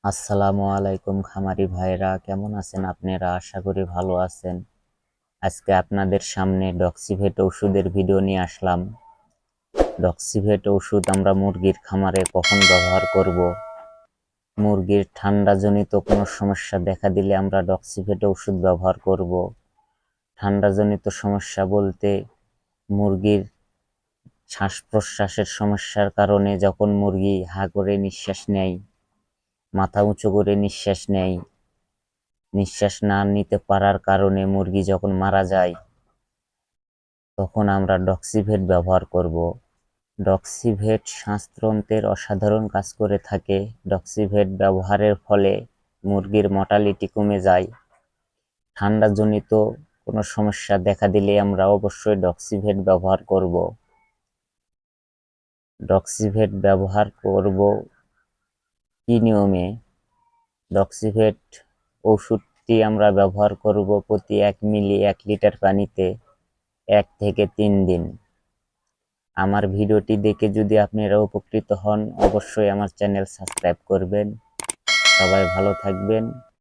আসসালামু আলাইকুম খামারি ভাইরা, কেমন আছেন আপনারা? আশা করি ভালো আছেন। আজকে আপনাদের সামনে ডক্সিভেট ওষুধের ভিডিও নিয়ে আসলাম। ডক্সিভেট ওষুধ আমরা মুরগির খামারে কখন ব্যবহার করব, মুরগির ঠান্ডাজনিত কোনো সমস্যা দেখা দিলে আমরা ডক্সিভেট ওষুধ ব্যবহার করব। ঠান্ডাজনিত সমস্যা বলতে মুরগির শ্বাস প্রশ্বাসের সমস্যার কারণে যখন মুরগি হা করে নিঃশ্বাস নেয়, মাথা উঁচু করে নিঃশ্বাস নেয়, নিঃশ্বাস না নিতে পারার কারণে মুরগি যখন মারা যায়, তখন আমরা ডক্সিভেট ব্যবহার করব। ডক্সিভেট শ্বাসতন্ত্রের অসাধারণ কাজ করে থাকে। ডক্সিভেট ব্যবহারের ফলে মুরগির মর্টালিটি কমে যায়। ঠান্ডাজনিত কোনো সমস্যা দেখা দিলে আমরা অবশ্যই ডক্সিভেট ব্যবহার করব। ডক্সিভেট ব্যবহার করব কি নিয়মে? ডক্সিভেট ওষুধটি আমরা ব্যবহার করব প্রতি 1 মিলি 1 লিটার পানিতে 1 থেকে 3 দিন। আমার ভিডিওটি দেখে যদি আপনারা উপকৃত হন, অবশ্যই আমার চ্যানেল সাবস্ক্রাইব করবেন। সবাই ভালো থাকবেন।